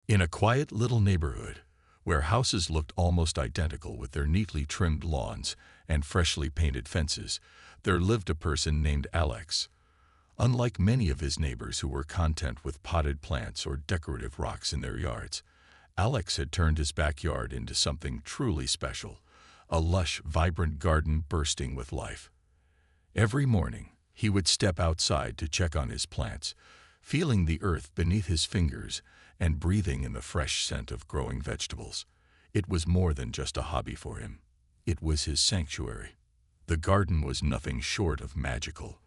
In a quiet little neighborhood, where houses looked almost identical with their neatly trimmed lawns and freshly painted fences, there lived a person named Alex. Unlike many of his neighbors who were content with potted plants or decorative rocks in their yards, Alex had turned his backyard into something truly special, a lush, vibrant garden bursting with life. Every morning, he would step outside to check on his plants, feeling the earth beneath his fingers and breathing in the fresh scent of growing vegetables. It was more than just a hobby for him. It was his sanctuary. The garden was nothing short of magical.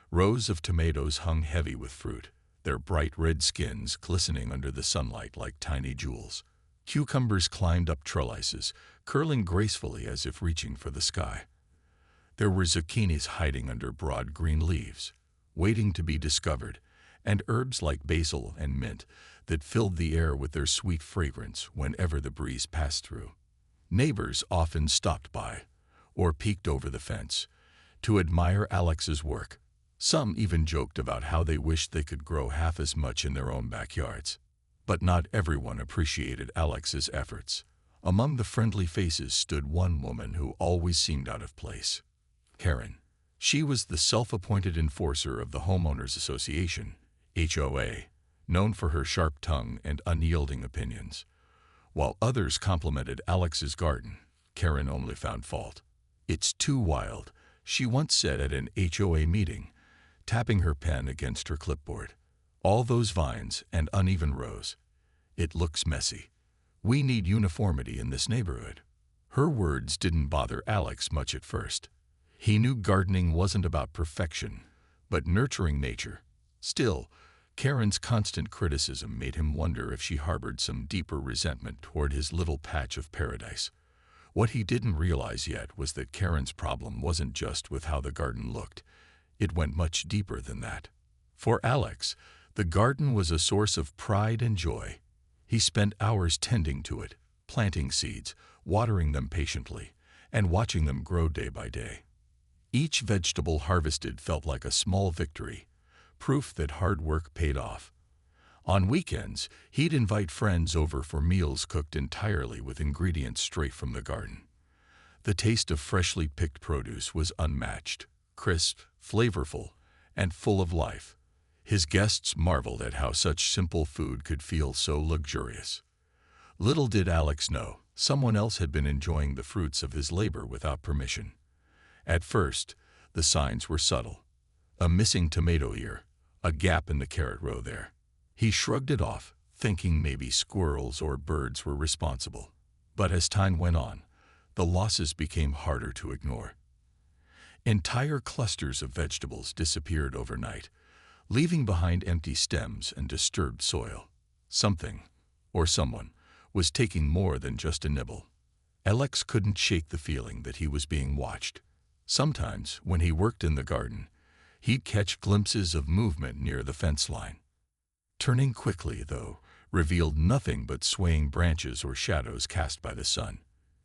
Rows of tomatoes hung heavy with fruit, their bright red skins glistening under the sunlight like tiny jewels. Cucumbers climbed up trellises, curling gracefully as if reaching for the sky. There were zucchinis hiding under broad green leaves, waiting to be discovered, and herbs like basil and mint that filled the air with their sweet fragrance whenever the breeze passed through. Neighbors often stopped by, or peeked over the fence, to admire Alex's work. Some even joked about how they wished they could grow half as much in their own backyards. But not everyone appreciated Alex's efforts. Among the friendly faces stood one woman who always seemed out of place. Karen. She was the self-appointed enforcer of the Homeowners Association, HOA, known for her sharp tongue and unyielding opinions. While others complimented Alex's garden, Karen only found fault. "It's too wild," she once said at an HOA meeting, tapping her pen against her clipboard. "All those vines and uneven rows. It looks messy. We need uniformity in this neighborhood." Her words didn't bother Alex much at first. He knew gardening wasn't about perfection, but nurturing nature. Still, Karen's constant criticism made him wonder if she harbored some deeper resentment toward his little patch of paradise. What he didn't realize yet was that Karen's problem wasn't just with how the garden looked. It went much deeper than that. For Alex, the garden was a source of pride and joy. He spent hours tending to it, planting seeds, watering them patiently, and watching them grow day by day. Each vegetable harvested felt like a small victory, proof that hard work paid off. On weekends, he'd invite friends over for meals cooked entirely with ingredients straight from the garden. The taste of freshly picked produce was unmatched, crisp, flavorful, and full of life. His guests marveled at how such simple food could feel so luxurious. Little did Alex know, someone else had been enjoying the fruits of his labor without permission. At first, the signs were subtle. A missing tomato ear, a gap in the carrot row there. He shrugged it off, thinking maybe squirrels or birds were responsible. But as time went on, the losses became harder to ignore. Entire clusters of vegetables disappeared overnight, leaving behind empty stems and disturbed soil. Something, or someone, was taking more than just a nibble. Alex couldn't shake the feeling that he was being watched. Sometimes, when he worked in the garden, he'd catch glimpses of movement near the fence line. Turning quickly, though, revealed nothing but swaying branches or shadows cast by the sun.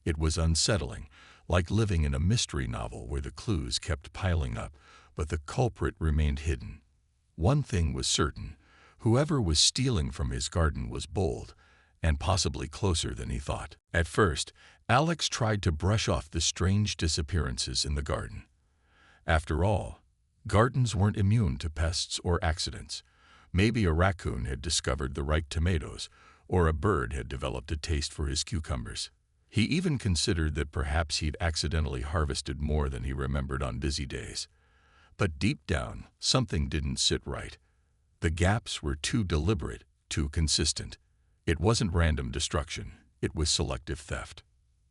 It was unsettling, like living in a mystery novel where the clues kept piling up, but the culprit remained hidden. One thing was certain: whoever was stealing from his garden was bold, and possibly closer than he thought. At first, Alex tried to brush off the strange disappearances in the garden. After all, gardens weren't immune to pests or accidents. Maybe a raccoon had discovered the right tomatoes, or a bird had developed a taste for his cucumbers. He even considered that perhaps he'd accidentally harvested more than he remembered on busy days. But deep down, something didn't sit right. The gaps were too deliberate, too consistent. It wasn't random destruction, it was selective theft.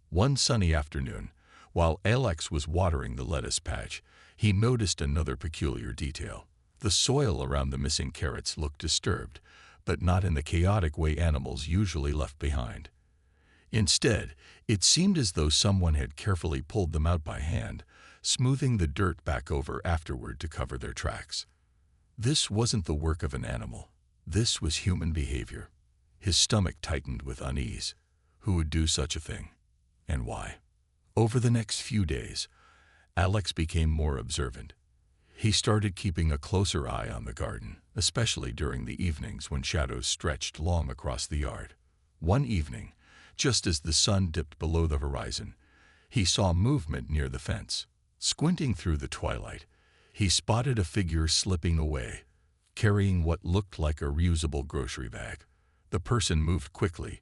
One sunny afternoon, while Alex was watering the lettuce patch, he noticed another peculiar detail. The soil around the missing carrots looked disturbed, but not in the chaotic way animals usually left behind. Instead, it seemed as though someone had carefully pulled them out by hand, smoothing the dirt back over afterward to cover their tracks. This wasn't the work of an animal. This was human behavior. His stomach tightened with unease. Who would do such a thing? And why? Over the next few days, Alex became more observant. He started keeping a closer eye on the garden, especially during the evenings when shadows stretched long across the yard. One evening, just as the sun dipped below the horizon, he saw movement near the fence. Squinting through the twilight, he spotted a figure slipping away, carrying what looked like a reusable grocery bag. The person moved quickly,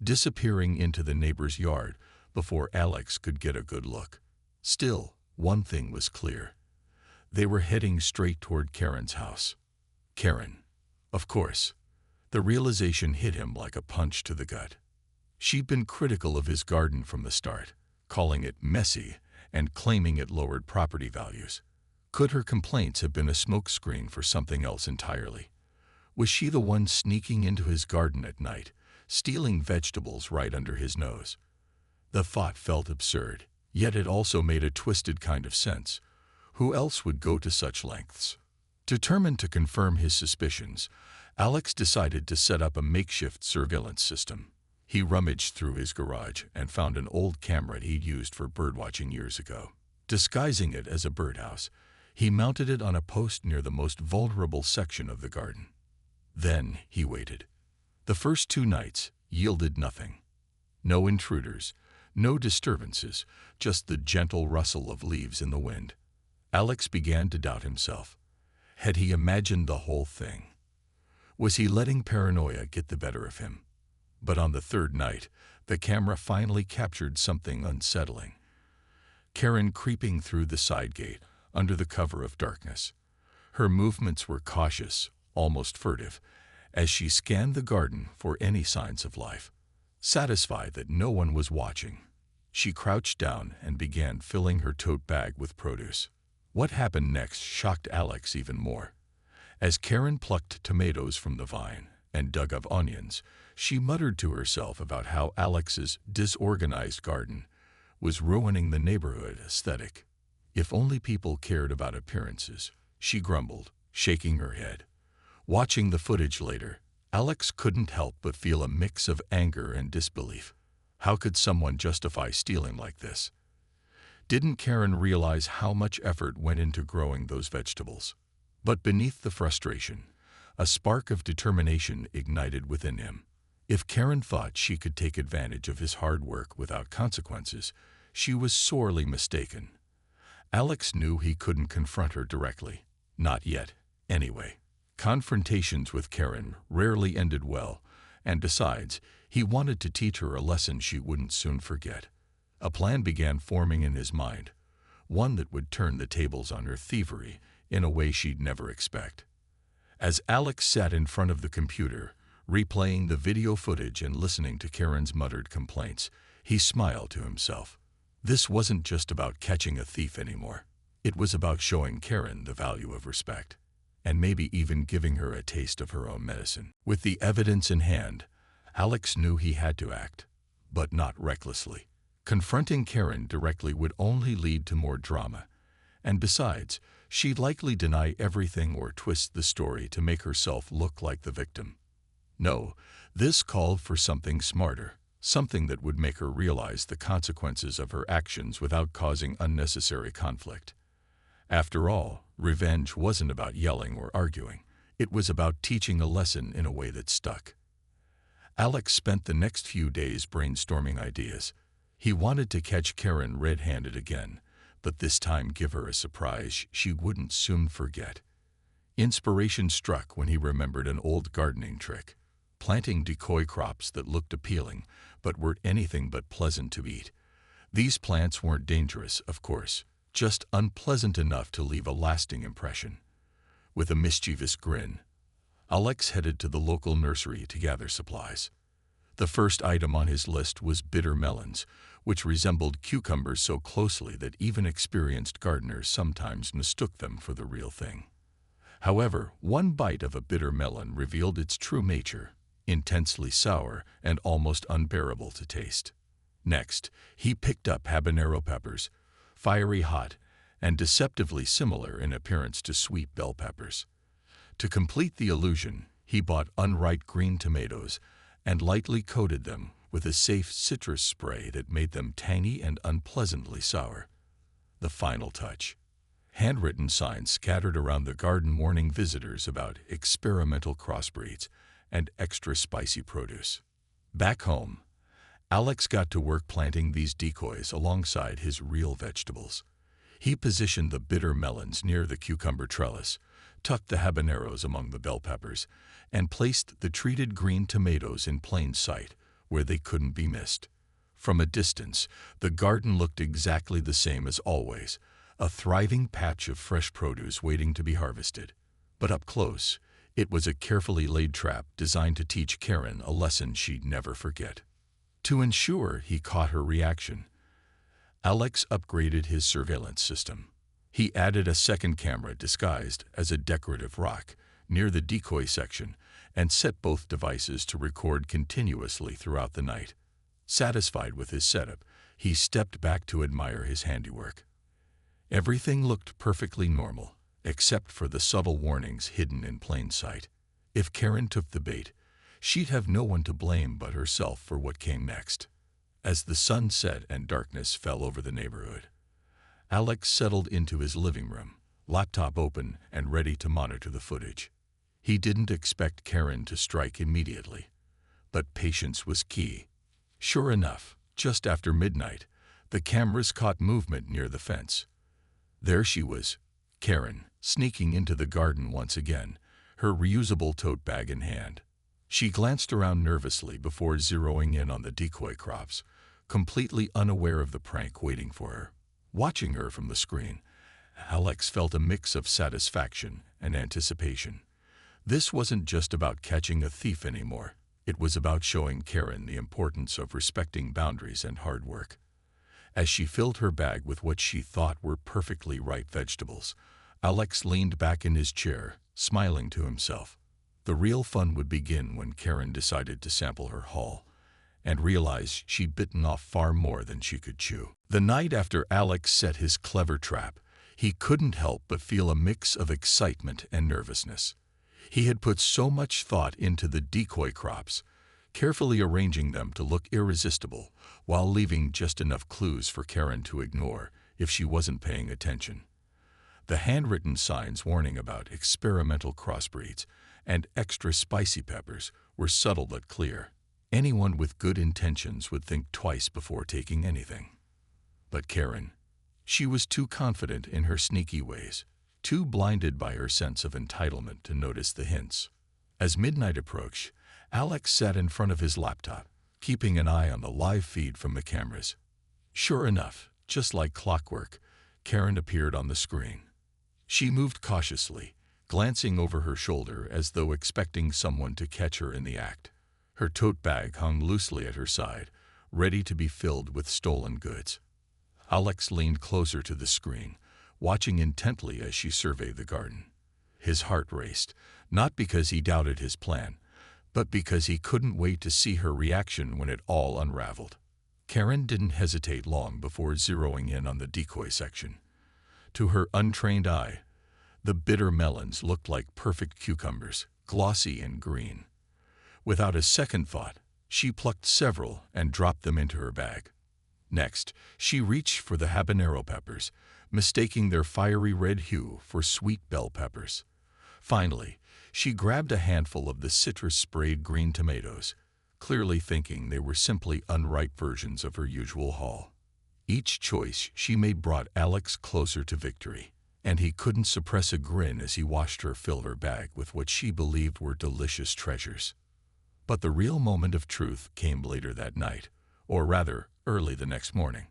disappearing into the neighbor's yard before Alex could get a good look. Still, one thing was clear. They were heading straight toward Karen's house. Karen. Of course. The realization hit him like a punch to the gut. She'd been critical of his garden from the start, calling it messy and claiming it lowered property values. Could her complaints have been a smokescreen for something else entirely? Was she the one sneaking into his garden at night, stealing vegetables right under his nose? The thought felt absurd, yet it also made a twisted kind of sense. Who else would go to such lengths? Determined to confirm his suspicions, Alex decided to set up a makeshift surveillance system. He rummaged through his garage and found an old camera he'd used for birdwatching years ago. Disguising it as a birdhouse, he mounted it on a post near the most vulnerable section of the garden. Then he waited. The first 2 nights yielded nothing. No intruders, no disturbances, just the gentle rustle of leaves in the wind. Alex began to doubt himself. Had he imagined the whole thing? Was he letting paranoia get the better of him? But on the 3rd night, the camera finally captured something unsettling. Karen creeping through the side gate under the cover of darkness. Her movements were cautious, almost furtive, as she scanned the garden for any signs of life. Satisfied that no one was watching, she crouched down and began filling her tote bag with produce. What happened next shocked Alex even more. As Karen plucked tomatoes from the vine and dug up onions, she muttered to herself about how Alex's disorganized garden was ruining the neighborhood aesthetic. If only people cared about appearances, she grumbled, shaking her head. Watching the footage later, Alex couldn't help but feel a mix of anger and disbelief. How could someone justify stealing like this? Didn't Karen realize how much effort went into growing those vegetables? But beneath the frustration, a spark of determination ignited within him. If Karen thought she could take advantage of his hard work without consequences, she was sorely mistaken. Alex knew he couldn't confront her directly. Not yet, anyway. Confrontations with Karen rarely ended well, and besides, he wanted to teach her a lesson she wouldn't soon forget. A plan began forming in his mind, one that would turn the tables on her thievery in a way she'd never expect. As Alex sat in front of the computer, replaying the video footage and listening to Karen's muttered complaints, he smiled to himself. This wasn't just about catching a thief anymore. It was about showing Karen the value of respect, and maybe even giving her a taste of her own medicine. With the evidence in hand, Alex knew he had to act, but not recklessly. Confronting Karen directly would only lead to more drama, and besides, she'd likely deny everything or twist the story to make herself look like the victim. No, this called for something smarter, something that would make her realize the consequences of her actions without causing unnecessary conflict. After all, revenge wasn't about yelling or arguing. It was about teaching a lesson in a way that stuck. Alex spent the next few days brainstorming ideas. He wanted to catch Karen red-handed again, but this time give her a surprise she wouldn't soon forget. Inspiration struck when he remembered an old gardening trick, planting decoy crops that looked appealing but were anything but pleasant to eat. These plants weren't dangerous, of course, just unpleasant enough to leave a lasting impression. With a mischievous grin, Alex headed to the local nursery to gather supplies. The first item on his list was bitter melons, which resembled cucumbers so closely that even experienced gardeners sometimes mistook them for the real thing. However, one bite of a bitter melon revealed its true nature, intensely sour and almost unbearable to taste. Next, he picked up habanero peppers, fiery hot and deceptively similar in appearance to sweet bell peppers. To complete the illusion, he bought unripe green tomatoes and lightly coated them with a safe citrus spray that made them tangy and unpleasantly sour. The final touch. Handwritten signs scattered around the garden warning visitors about experimental crossbreeds and extra spicy produce. Back home, Alex got to work planting these decoys alongside his real vegetables. He positioned the bitter melons near the cucumber trellis, tucked the habaneros among the bell peppers, and placed the treated green tomatoes in plain sight, where they couldn't be missed. From a distance, the garden looked exactly the same as always, a thriving patch of fresh produce waiting to be harvested. But up close, it was a carefully laid trap designed to teach Karen a lesson she'd never forget. To ensure he caught her reaction, Alex upgraded his surveillance system. He added a second camera disguised as a decorative rock near the decoy section and set both devices to record continuously throughout the night. Satisfied with his setup, he stepped back to admire his handiwork. Everything looked perfectly normal, except for the subtle warnings hidden in plain sight. If Karen took the bait, she'd have no one to blame but herself for what came next. As the sun set and darkness fell over the neighborhood, Alex settled into his living room, laptop open and ready to monitor the footage. He didn't expect Karen to strike immediately, but patience was key. Sure enough, just after midnight, the cameras caught movement near the fence. There she was, Karen, sneaking into the garden once again, her reusable tote bag in hand. She glanced around nervously before zeroing in on the decoy crops, completely unaware of the prank waiting for her. Watching her from the screen, Alex felt a mix of satisfaction and anticipation. This wasn't just about catching a thief anymore. It was about showing Karen the importance of respecting boundaries and hard work. As she filled her bag with what she thought were perfectly ripe vegetables, Alex leaned back in his chair, smiling to himself. The real fun would begin when Karen decided to sample her haul and realized she'd bitten off far more than she could chew. The night after Alex set his clever trap, he couldn't help but feel a mix of excitement and nervousness. He had put so much thought into the decoy crops, carefully arranging them to look irresistible while leaving just enough clues for Karen to ignore if she wasn't paying attention. The handwritten signs warning about experimental crossbreeds and extra spicy peppers were subtle but clear. Anyone with good intentions would think twice before taking anything. But Karen, she was too confident in her sneaky ways, too blinded by her sense of entitlement to notice the hints. As midnight approached, Alex sat in front of his laptop, keeping an eye on the live feed from the cameras. Sure enough, just like clockwork, Karen appeared on the screen. She moved cautiously, glancing over her shoulder as though expecting someone to catch her in the act. Her tote bag hung loosely at her side, ready to be filled with stolen goods. Alex leaned closer to the screen, watching intently as she surveyed the garden. His heart raced, not because he doubted his plan, but because he couldn't wait to see her reaction when it all unraveled. Karen didn't hesitate long before zeroing in on the decoy section. To her untrained eye, the bitter melons looked like perfect cucumbers, glossy and green. Without a second thought, she plucked several and dropped them into her bag. Next, she reached for the habanero peppers, mistaking their fiery red hue for sweet bell peppers. Finally, she grabbed a handful of the citrus-sprayed green tomatoes, clearly thinking they were simply unripe versions of her usual haul. Each choice she made brought Alex closer to victory, and he couldn't suppress a grin as he watched her fill her bag with what she believed were delicious treasures. But the real moment of truth came later that night, or rather, early the next morning.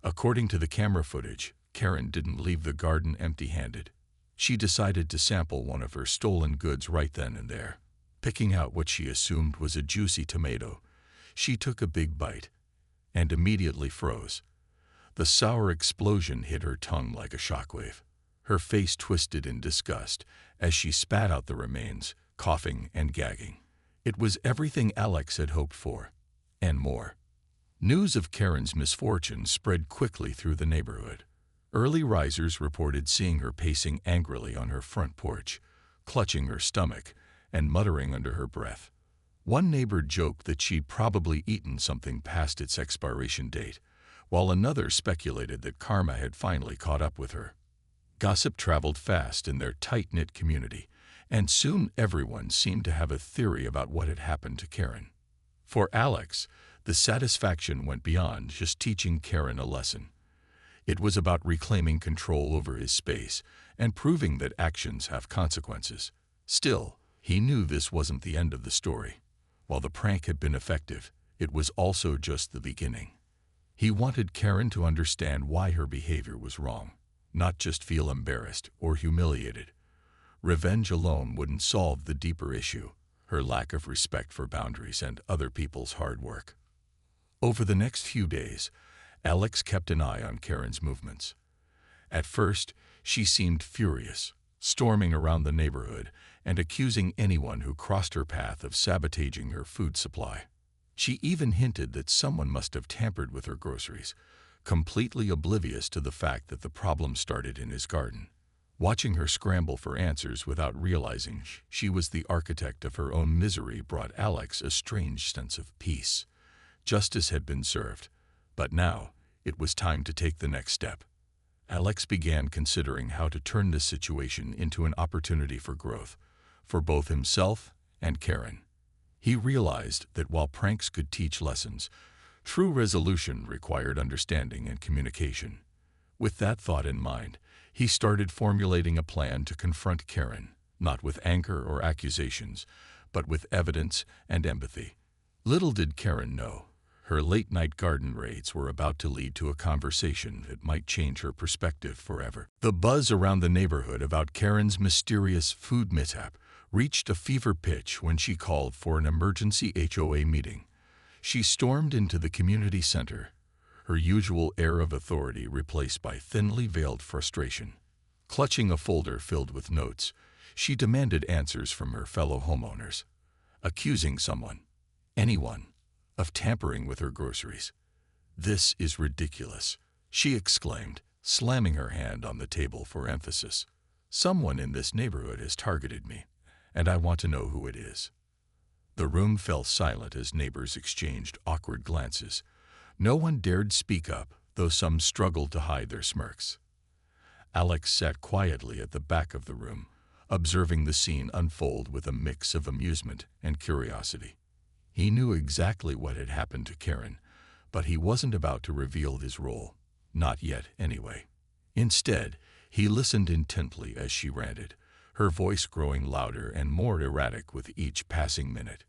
According to the camera footage, Karen didn't leave the garden empty-handed. She decided to sample one of her stolen goods right then and there. Picking out what she assumed was a juicy tomato, she took a big bite and immediately froze. The sour explosion hit her tongue like a shockwave. Her face twisted in disgust as she spat out the remains, coughing and gagging. It was everything Alex had hoped for, and more. News of Karen's misfortune spread quickly through the neighborhood. Early risers reported seeing her pacing angrily on her front porch, clutching her stomach and muttering under her breath. One neighbor joked that she'd probably eaten something past its expiration date, while another speculated that karma had finally caught up with her. Gossip traveled fast in their tight-knit community, and soon everyone seemed to have a theory about what had happened to Karen. For Alex, the satisfaction went beyond just teaching Karen a lesson. It was about reclaiming control over his space and proving that actions have consequences. Still, he knew this wasn't the end of the story. While the prank had been effective, it was also just the beginning. He wanted Karen to understand why her behavior was wrong, not just feel embarrassed or humiliated. Revenge alone wouldn't solve the deeper issue, her lack of respect for boundaries and other people's hard work. Over the next few days, Alex kept an eye on Karen's movements. At first, she seemed furious, storming around the neighborhood and accusing anyone who crossed her path of sabotaging her food supply. She even hinted that someone must have tampered with her groceries, completely oblivious to the fact that the problem started in his garden. Watching her scramble for answers without realizing she was the architect of her own misery brought Alex a strange sense of peace. Justice had been served, but now it was time to take the next step. Alex began considering how to turn this situation into an opportunity for growth, for both himself and Karen. He realized that while pranks could teach lessons, true resolution required understanding and communication. With that thought in mind, he started formulating a plan to confront Karen, not with anger or accusations, but with evidence and empathy. Little did Karen know, her late-night garden raids were about to lead to a conversation that might change her perspective forever. The buzz around the neighborhood about Karen's mysterious food mishap reached a fever pitch when she called for an emergency HOA meeting. She stormed into the community center, her usual air of authority replaced by thinly veiled frustration. Clutching a folder filled with notes, she demanded answers from her fellow homeowners, accusing someone, anyone, of tampering with her groceries. "This is ridiculous," she exclaimed, slamming her hand on the table for emphasis. "Someone in this neighborhood has targeted me, and I want to know who it is." The room fell silent as neighbors exchanged awkward glances. No one dared speak up, though some struggled to hide their smirks. Alex sat quietly at the back of the room, observing the scene unfold with a mix of amusement and curiosity. He knew exactly what had happened to Karen, but he wasn't about to reveal his role. Not yet, anyway. Instead, he listened intently as she ranted, her voice growing louder and more erratic with each passing minute.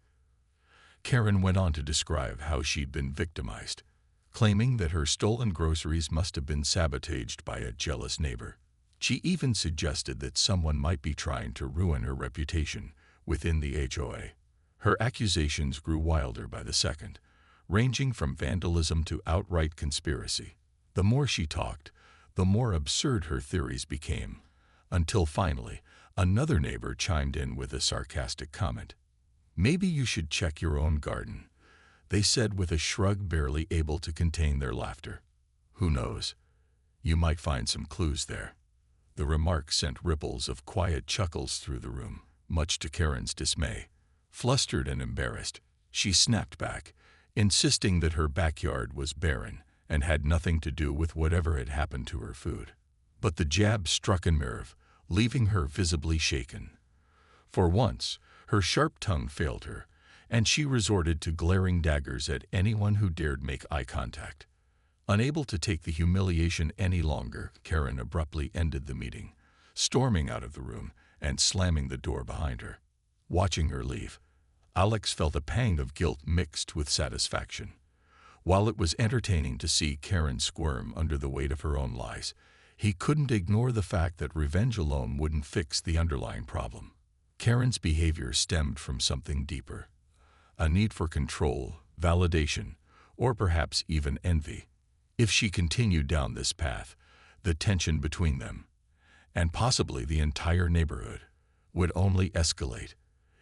Karen went on to describe how she'd been victimized, claiming that her stolen groceries must have been sabotaged by a jealous neighbor. She even suggested that someone might be trying to ruin her reputation within the HOA. Her accusations grew wilder by the second, ranging from vandalism to outright conspiracy. The more she talked, the more absurd her theories became, until finally, another neighbor chimed in with a sarcastic comment. "Maybe you should check your own garden," they said with a shrug barely able to contain their laughter. "Who knows? You might find some clues there." The remark sent ripples of quiet chuckles through the room, much to Karen's dismay. Flustered and embarrassed, she snapped back, insisting that her backyard was barren and had nothing to do with whatever had happened to her food. But the jab struck a nerve, leaving her visibly shaken. For once, her sharp tongue failed her, and she resorted to glaring daggers at anyone who dared make eye contact. Unable to take the humiliation any longer, Karen abruptly ended the meeting, storming out of the room and slamming the door behind her. Watching her leave, Alex felt a pang of guilt mixed with satisfaction. While it was entertaining to see Karen squirm under the weight of her own lies, he couldn't ignore the fact that revenge alone wouldn't fix the underlying problem. Karen's behavior stemmed from something deeper, a need for control, validation, or perhaps even envy. If she continued down this path, the tension between them, and possibly the entire neighborhood, would only escalate.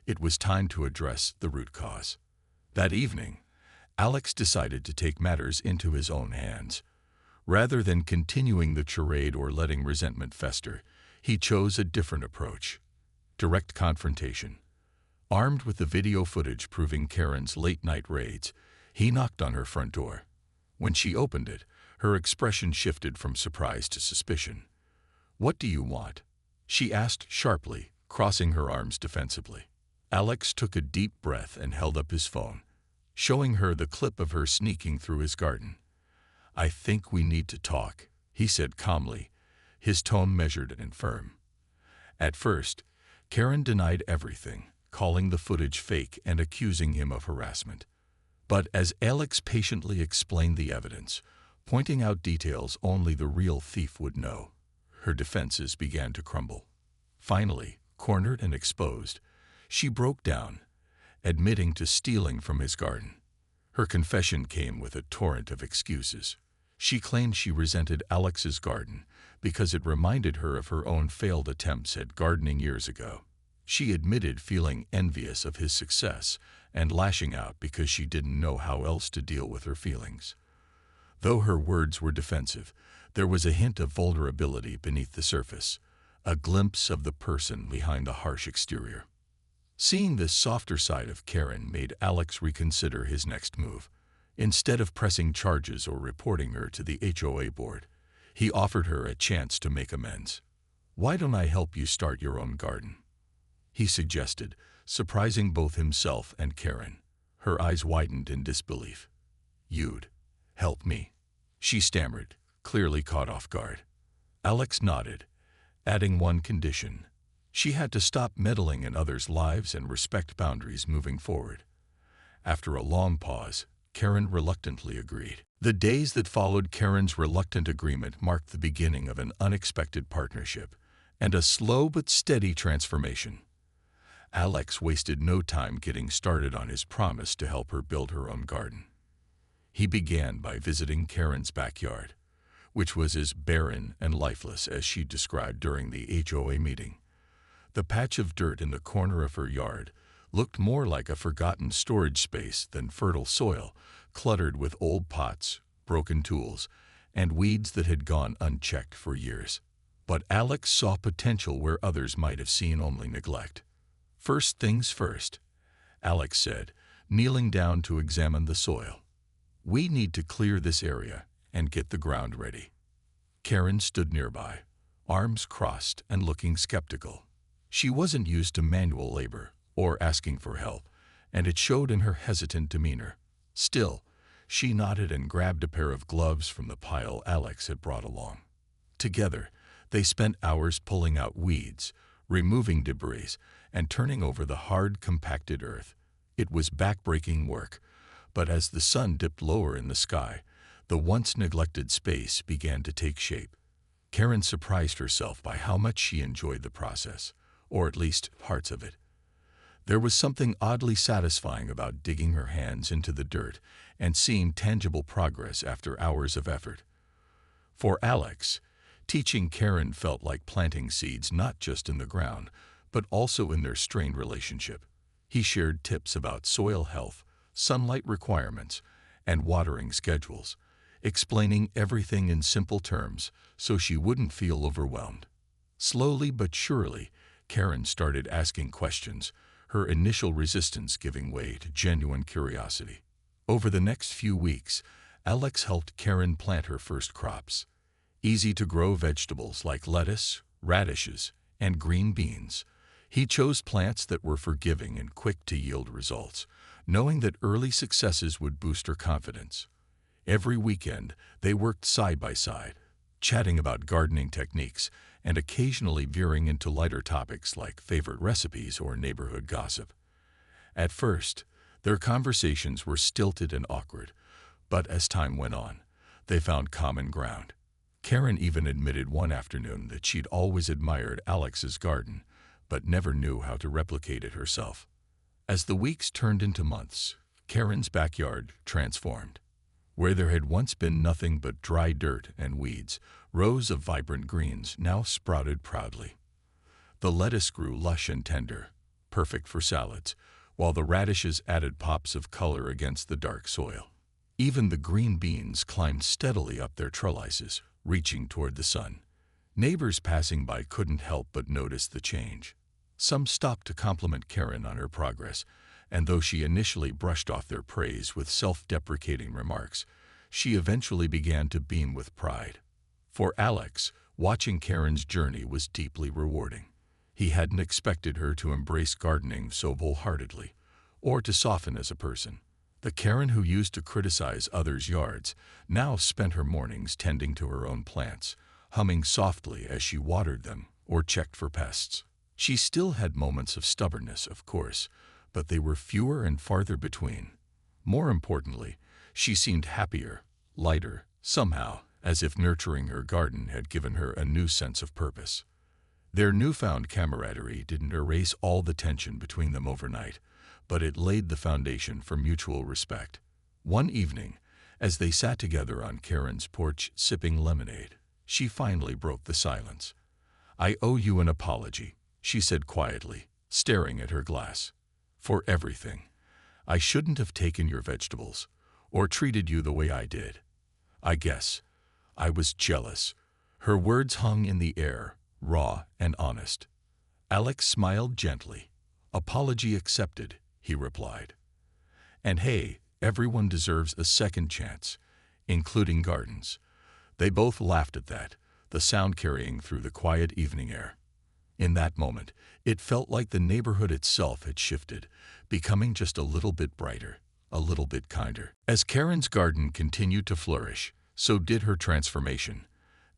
It was time to address the root cause. That evening, Alex decided to take matters into his own hands. Rather than continuing the charade or letting resentment fester, he chose a different approach: direct confrontation. Armed with the video footage proving Karen's late-night raids, he knocked on her front door. When she opened it, her expression shifted from surprise to suspicion. "What do you want?" she asked sharply, crossing her arms defensively. Alex took a deep breath and held up his phone. showing her the clip of her sneaking through his garden. "I think we need to talk," he said calmly, his tone measured and firm. At first, Karen denied everything, calling the footage fake and accusing him of harassment. But as Alex patiently explained the evidence, pointing out details only the real thief would know, her defenses began to crumble. Finally, cornered and exposed, she broke down, admitting to stealing from his garden. Her confession came with a torrent of excuses. She claimed she resented Alex's garden because it reminded her of her own failed attempts at gardening years ago. She admitted feeling envious of his success and lashing out because she didn't know how else to deal with her feelings. Though her words were defensive, there was a hint of vulnerability beneath the surface, a glimpse of the person behind the harsh exterior. Seeing this softer side of Karen made Alex reconsider his next move. Instead of pressing charges or reporting her to the HOA board, he offered her a chance to make amends. "Why don't I help you start your own garden?" he suggested, surprising both himself and Karen. Her eyes widened in disbelief. "You'd help me?" she stammered, clearly caught off guard. Alex nodded, adding one condition. She had to stop meddling in others' lives and respect boundaries moving forward. After a long pause, Karen reluctantly agreed. The days that followed Karen's reluctant agreement marked the beginning of an unexpected partnership and a slow but steady transformation. Alex wasted no time getting started on his promise to help her build her own garden. He began by visiting Karen's backyard, which was as barren and lifeless as she described during the HOA meeting. The patch of dirt in the corner of her yard looked more like a forgotten storage space than fertile soil, cluttered with old pots, broken tools, and weeds that had gone unchecked for years. But Alex saw potential where others might have seen only neglect. "First things first," Alex said, kneeling down to examine the soil. "We need to clear this area and get the ground ready." Karen stood nearby, arms crossed and looking skeptical. She wasn't used to manual labor or asking for help, and it showed in her hesitant demeanor. Still, she nodded and grabbed a pair of gloves from the pile Alex had brought along. Together, they spent hours pulling out weeds, removing debris, and turning over the hard, compacted earth. It was backbreaking work, but as the sun dipped lower in the sky, the once neglected space began to take shape. Karen surprised herself by how much she enjoyed the process, or at least parts of it. There was something oddly satisfying about digging her hands into the dirt and seeing tangible progress after hours of effort. For Alex, teaching Karen felt like planting seeds not just in the ground, but also in their strained relationship. He shared tips about soil health, sunlight requirements, and watering schedules, explaining everything in simple terms so she wouldn't feel overwhelmed. Slowly but surely, Karen started asking questions, her initial resistance giving way to genuine curiosity. Over the next few weeks, Alex helped Karen plant her first crops. Easy-to-grow vegetables like lettuce, radishes, and green beans. He chose plants that were forgiving and quick to yield results, knowing that early successes would boost her confidence. Every weekend, they worked side by side, chatting about gardening techniques and occasionally veering into lighter topics like favorite recipes or neighborhood gossip. At first, their conversations were stilted and awkward, but as time went on, they found common ground. Karen even admitted one afternoon that she'd always admired Alex's garden, but never knew how to replicate it herself. As the weeks turned into months, Karen's backyard transformed. Where there had once been nothing but dry dirt and weeds, rows of vibrant greens now sprouted proudly. The lettuce grew lush and tender, perfect for salads, while the radishes added pops of color against the dark soil. Even the green beans climbed steadily up their trellises, reaching toward the sun. Neighbors passing by couldn't help but notice the change. Some stopped to compliment Karen on her progress, and though she initially brushed off their praise with self-deprecating remarks, she eventually began to beam with pride. For Alex, watching Karen's journey was deeply rewarding. He hadn't expected her to embrace gardening so wholeheartedly, or to soften as a person. The Karen who used to criticize others' yards now spent her mornings tending to her own plants, humming softly as she watered them or checked for pests. She still had moments of stubbornness, of course, but they were fewer and farther between. More importantly, she seemed happier, lighter, somehow, as if nurturing her garden had given her a new sense of purpose. Their newfound camaraderie didn't erase all the tension between them overnight, but it laid the foundation for mutual respect. One evening, as they sat together on Karen's porch sipping lemonade, she finally broke the silence. "I owe you an apology," she said quietly, staring at her glass. "For everything. I shouldn't have taken your vegetables, or treated you the way I did. I guess I was jealous." Her words hung in the air, raw and honest. Alex smiled gently. "Apology accepted," he replied. "And hey, everyone deserves a second chance, including gardens." They both laughed at that, the sound carrying through the quiet evening air. In that moment, it felt like the neighborhood itself had shifted, becoming just a little bit brighter, a little bit kinder. As Karen's garden continued to flourish, so did her transformation,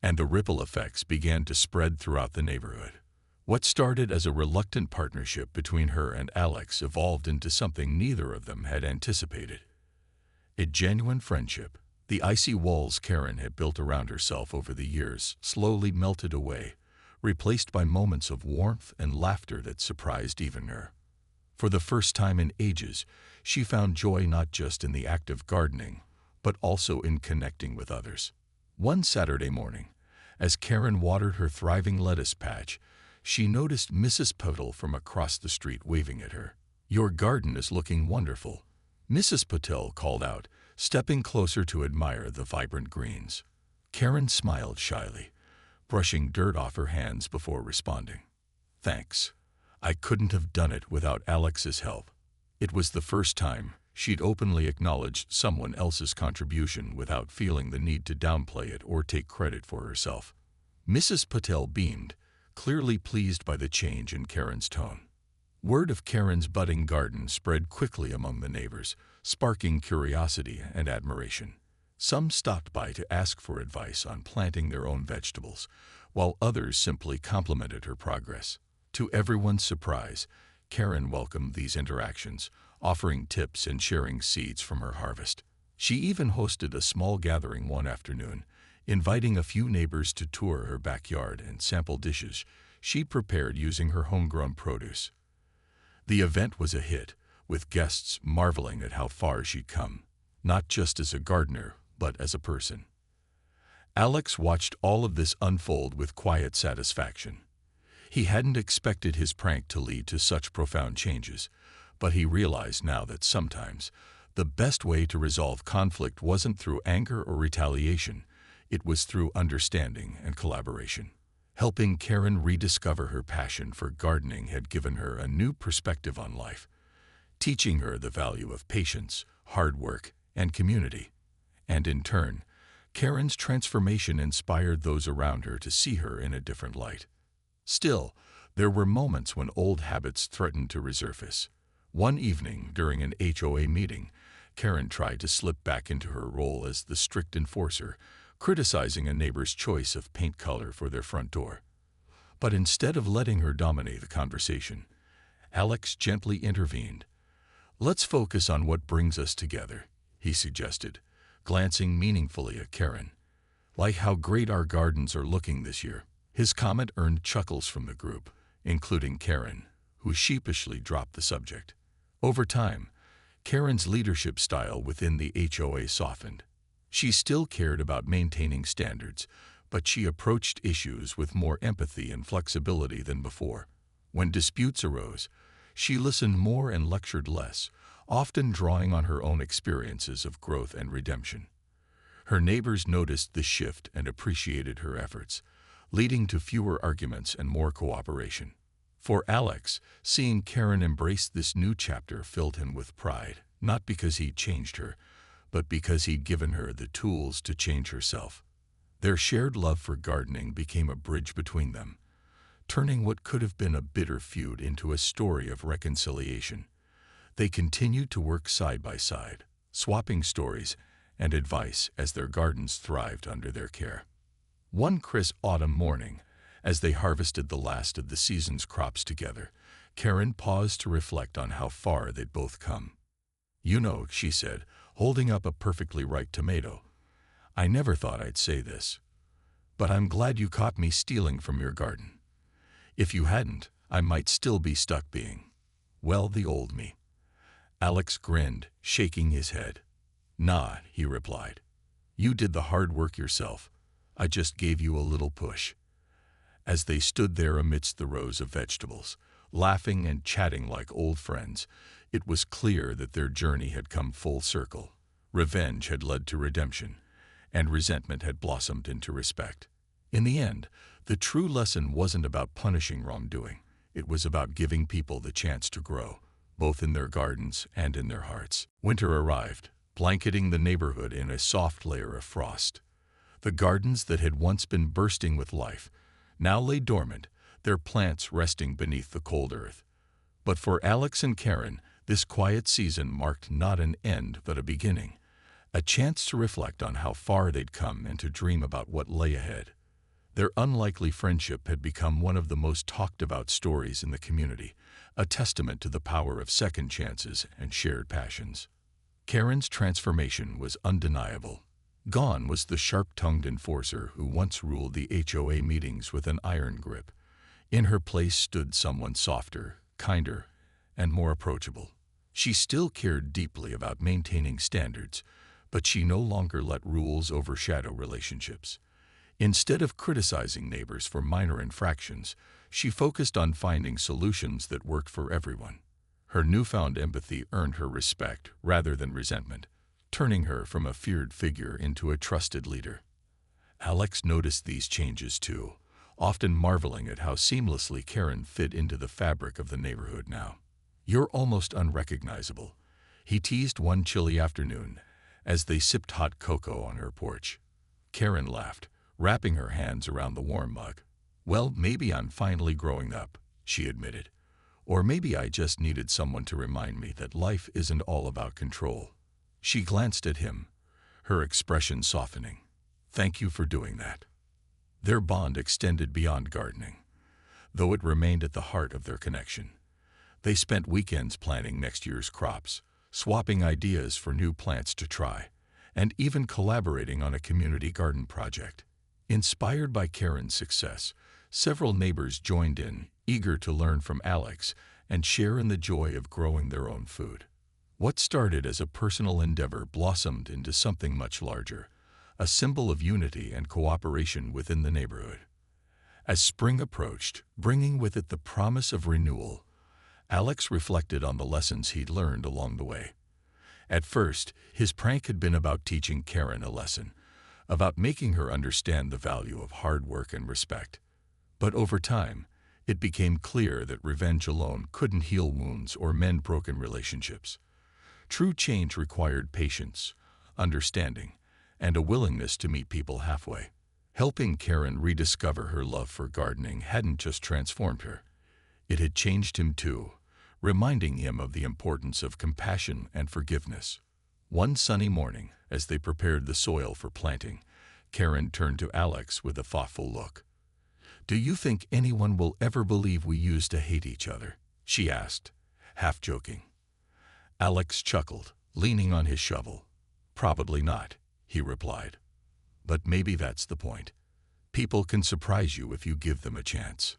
and the ripple effects began to spread throughout the neighborhood. What started as a reluctant partnership between her and Alex evolved into something neither of them had anticipated. A genuine friendship. The icy walls Karen had built around herself over the years slowly melted away, replaced by moments of warmth and laughter that surprised even her. For the first time in ages, she found joy not just in the act of gardening, but also in connecting with others. One Saturday morning, as Karen watered her thriving lettuce patch, she noticed Mrs. Patel from across the street waving at her. "Your garden is looking wonderful," Mrs. Patel called out, stepping closer to admire the vibrant greens. Karen smiled shyly, brushing dirt off her hands before responding. "Thanks. I couldn't have done it without Alex's help." It was the first time she'd openly acknowledged someone else's contribution without feeling the need to downplay it or take credit for herself. Mrs. Patel beamed, clearly pleased by the change in Karen's tone. Word of Karen's budding garden spread quickly among the neighbors, sparking curiosity and admiration. Some stopped by to ask for advice on planting their own vegetables, while others simply complimented her progress. To everyone's surprise, Karen welcomed these interactions, offering tips and sharing seeds from her harvest. She even hosted a small gathering one afternoon, inviting a few neighbors to tour her backyard and sample dishes she prepared using her homegrown produce. The event was a hit, with guests marveling at how far she'd come, not just as a gardener, but as a person. Alex watched all of this unfold with quiet satisfaction. He hadn't expected his prank to lead to such profound changes, but he realized now that sometimes the best way to resolve conflict wasn't through anger or retaliation, it was through understanding and collaboration. Helping Karen rediscover her passion for gardening had given her a new perspective on life, teaching her the value of patience, hard work, and community. And in turn, Karen's transformation inspired those around her to see her in a different light. Still, there were moments when old habits threatened to resurface. One evening, during an HOA meeting, Karen tried to slip back into her role as the strict enforcer, criticizing a neighbor's choice of paint color for their front door. But instead of letting her dominate the conversation, Alex gently intervened. "Let's focus on what brings us together," he suggested, glancing meaningfully at Karen. "Like how great our gardens are looking this year." His comment earned chuckles from the group, including Karen, who sheepishly dropped the subject. Over time, Karen's leadership style within the HOA softened. She still cared about maintaining standards, but she approached issues with more empathy and flexibility than before. When disputes arose, she listened more and lectured less, often drawing on her own experiences of growth and redemption. Her neighbors noticed this shift and appreciated her efforts, leading to fewer arguments and more cooperation. For Alex, seeing Karen embrace this new chapter filled him with pride, not because he'd changed her, but because he'd given her the tools to change herself. Their shared love for gardening became a bridge between them, turning what could have been a bitter feud into a story of reconciliation. They continued to work side by side, swapping stories and advice as their gardens thrived under their care. One crisp autumn morning, as they harvested the last of the season's crops together, Karen paused to reflect on how far they'd both come. "You know," she said, holding up a perfectly ripe tomato, "I never thought I'd say this, but I'm glad you caught me stealing from your garden. If you hadn't, I might still be stuck being, well, the old me." Alex grinned, shaking his head. "Nah," he replied. "You did the hard work yourself. I just gave you a little push." As they stood there amidst the rows of vegetables, laughing and chatting like old friends, it was clear that their journey had come full circle. Revenge had led to redemption, and resentment had blossomed into respect. In the end, the true lesson wasn't about punishing wrongdoing. It was about giving people the chance to grow, both in their gardens and in their hearts. Winter arrived, blanketing the neighborhood in a soft layer of frost. The gardens that had once been bursting with life now lay dormant, their plants resting beneath the cold earth. But for Alex and Karen, this quiet season marked not an end but a beginning, a chance to reflect on how far they'd come and to dream about what lay ahead. Their unlikely friendship had become one of the most talked about stories in the community, a testament to the power of second chances and shared passions. Karen's transformation was undeniable. Gone was the sharp-tongued enforcer who once ruled the HOA meetings with an iron grip. In her place stood someone softer, kinder, and more approachable. She still cared deeply about maintaining standards, but she no longer let rules overshadow relationships. Instead of criticizing neighbors for minor infractions, she focused on finding solutions that worked for everyone. Her newfound empathy earned her respect rather than resentment, turning her from a feared figure into a trusted leader. Alex noticed these changes too, often marveling at how seamlessly Karen fit into the fabric of the neighborhood now. "You're almost unrecognizable," he teased one chilly afternoon as they sipped hot cocoa on her porch. Karen laughed, wrapping her hands around the warm mug. "Well, maybe I'm finally growing up," she admitted. "Or maybe I just needed someone to remind me that life isn't all about control." She glanced at him, her expression softening. "Thank you for doing that." Their bond extended beyond gardening, though it remained at the heart of their connection. They spent weekends planning next year's crops, swapping ideas for new plants to try, and even collaborating on a community garden project. Inspired by Karen's success, several neighbors joined in, eager to learn from Alex and share in the joy of growing their own food. What started as a personal endeavor blossomed into something much larger, a symbol of unity and cooperation within the neighborhood. As spring approached, bringing with it the promise of renewal, Alex reflected on the lessons he'd learned along the way. At first, his prank had been about teaching Karen a lesson, about making her understand the value of hard work and respect. But over time, it became clear that revenge alone couldn't heal wounds or mend broken relationships. True change required patience, understanding, and a willingness to meet people halfway. Helping Karen rediscover her love for gardening hadn't just transformed her. It had changed him too, reminding him of the importance of compassion and forgiveness. One sunny morning, as they prepared the soil for planting, Karen turned to Alex with a thoughtful look. "Do you think anyone will ever believe we used to hate each other?" she asked, half joking. Alex chuckled, leaning on his shovel. "Probably not," he replied. "But maybe that's the point. People can surprise you if you give them a chance."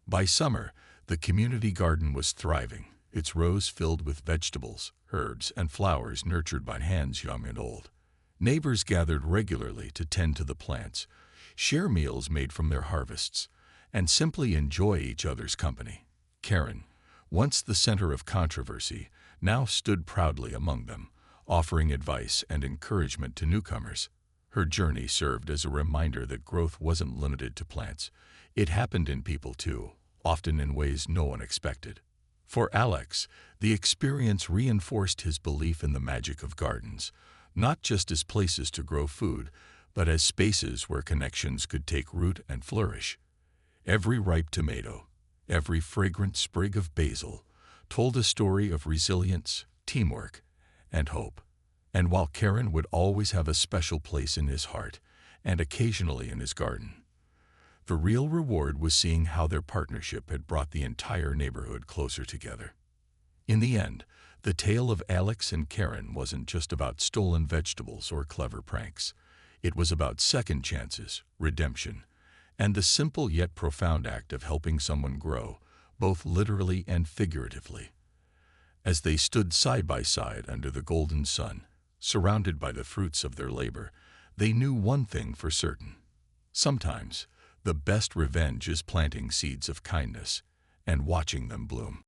By summer, the community garden was thriving, its rows filled with vegetables, herbs, and flowers nurtured by hands young and old. Neighbors gathered regularly to tend to the plants, share meals made from their harvests, and simply enjoy each other's company. Karen, once the center of controversy, now stood proudly among them, offering advice and encouragement to newcomers. Her journey served as a reminder that growth wasn't limited to plants. It happened in people too, often in ways no one expected. For Alex, the experience reinforced his belief in the magic of gardens, not just as places to grow food, but as spaces where connections could take root and flourish. Every ripe tomato, every fragrant sprig of basil, told a story of resilience, teamwork, and hope. And while Karen would always have a special place in his heart and occasionally in his garden, the real reward was seeing how their partnership had brought the entire neighborhood closer together. In the end, the tale of Alex and Karen wasn't just about stolen vegetables or clever pranks. It was about second chances, redemption, and the simple yet profound act of helping someone grow, both literally and figuratively. As they stood side by side under the golden sun, surrounded by the fruits of their labor, they knew one thing for certain. Sometimes, the best revenge is planting seeds of kindness and watching them bloom.